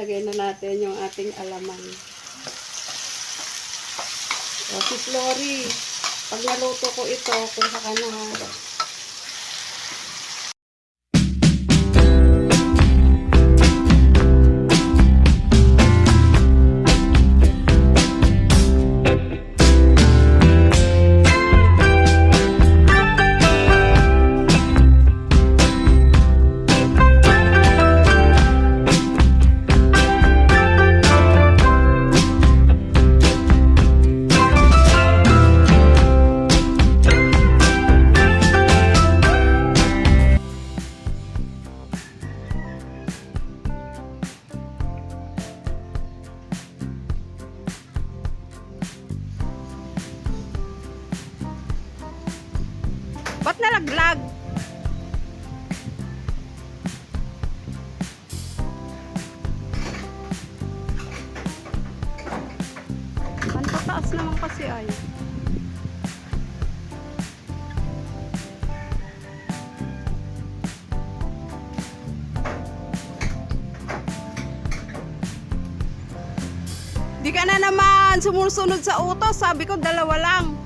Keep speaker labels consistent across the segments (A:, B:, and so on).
A: lagay na natin yung ating alamang. O, si Flory, pag naluto ko ito, kung saka na ha. Ba't nalaglag? Ang tataas naman kasi ay. Di ka na naman sumusunod sa utos. Sabi ko dalawa lang.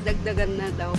A: Dagdagan na daw.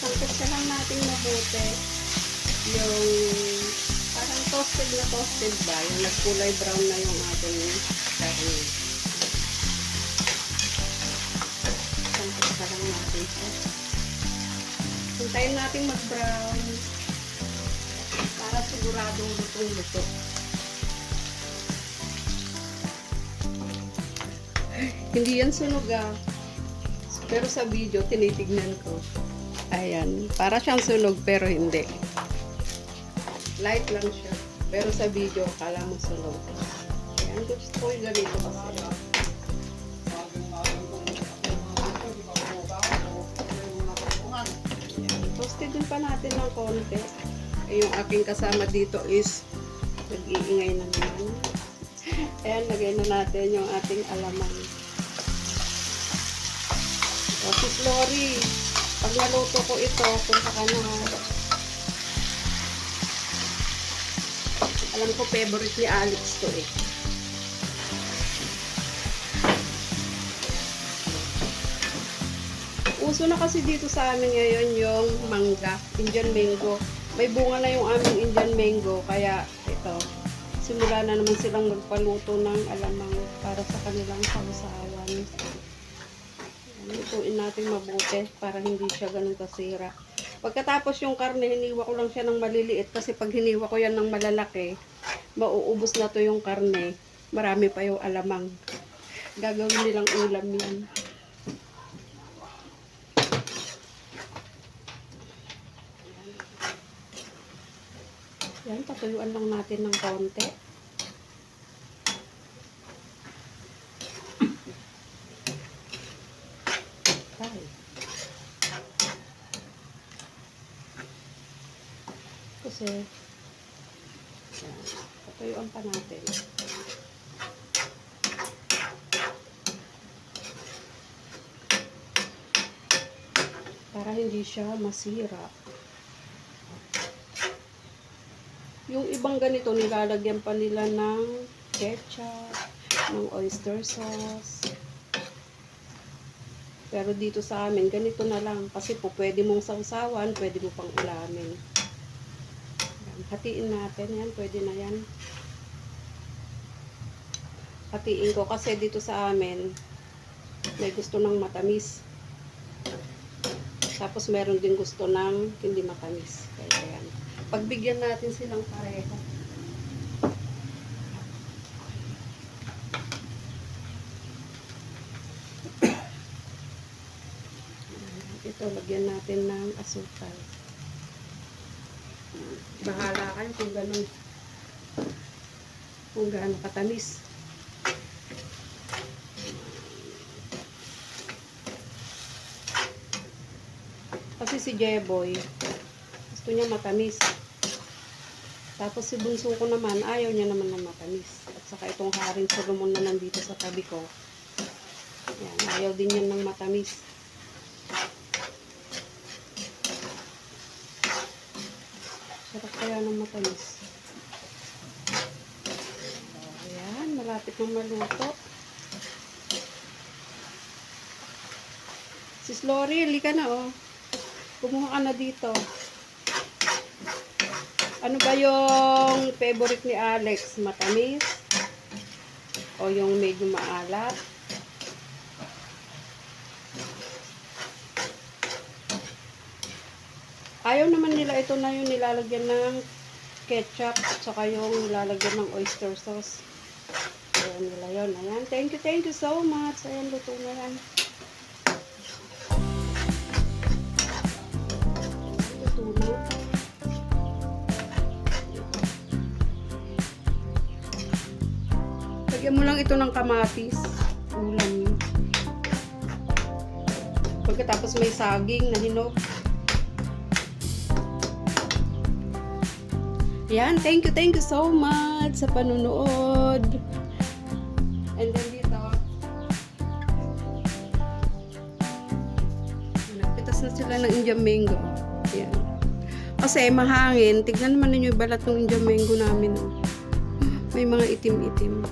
A: Isangkit lang natin mabuti yung parang toasted na toasted ba, yung nagkulay brown na yung ating karne. Isangkit lang natin siya. Hintayin natin mag-brown para siguradong lutong-luto. Hindi yan sunog ah. Pero sa video, tinitignan ko. Ayan. Para siyang sunog, pero hindi. Light lang siya. Pero sa video, akala mo sunog. Ayan. Gusto ko yung ganito kasi. Ayan. Toasted din pa natin ng konti. Yung aking kasama dito is nag-iingay na naman. Ayan. Lagay na natin yung ating alamang. O, si Flory, pag naluto ko ito, kung saka na. Alam ko, favorite ni Alex to eh. Uso na kasi dito sa amin ngayon yung mangga, Indian mango. May bunga na yung aming Indian mango, kaya ito, simula na naman silang magpaluto ng alamang para sa kanilang sausawan. Lutuin natin mabuti para hindi siya ganun kasira. Pagkatapos yung karne, hiniwa ko lang siya ng maliliit kasi pag hiniwa ko yan ng malalaki, mauubos na to yung karne. Marami pa yung alamang. Gagawin nilang ulam yan. Yan, patuyuan lang natin ng konti. Ay. Kasi, yan, patuyuan pa natin. Para hindi siya masira. Yung ibang ganito, nilalagyan pa nila ng ketchup, ng oyster sauce. Pero dito sa amin, ganito na lang. Kasi po, pwede mong sausawan, pwede mo pang ulamin. Yan, hatiin natin yan, pwede na yan. Hatiin ko kasi dito sa amin, may gusto ng matamis. Tapos meron din gusto ng hindi matamis. Kaya yan. Pagbigyan natin silang pareho. Ito, lagyan natin ng asukal. Bahala kayo kung gano'n. Kung gaano katamis. Kasi si Jeboy, gusto niya matamis. Tapos si bunso ko naman, ayaw niya naman ng matamis. At saka itong Haring Solomon na nandito sa tabi ko. Yan, ayaw din yan ng matamis. Sarap kaya ng matamis. Ayan, malapit ng maluto. Sis Lori, halika na oh. Kumuha ka na dito. Ano ba yung favorite ni Alex? Matamis? O yung medyo maalat? Ayaw naman nila ito na yung nilalagyan ng ketchup at saka yung nilalagyan ng oyster sauce. Ayaw nila yun. Ayan. Thank you so much. Ayan, luto na yan. Luto na. Lagyan mo lang ito ng kamatis. Ulam yun. Pagkatapos may saging na hinog. Yan, thank you so much sa panunood. And then dito, nagpitas na sila ng Indian mango. Yan. Kasi mahangin, tignan naman ninyo yung balat ng Indian mango namin. Oh. May mga itim-itim.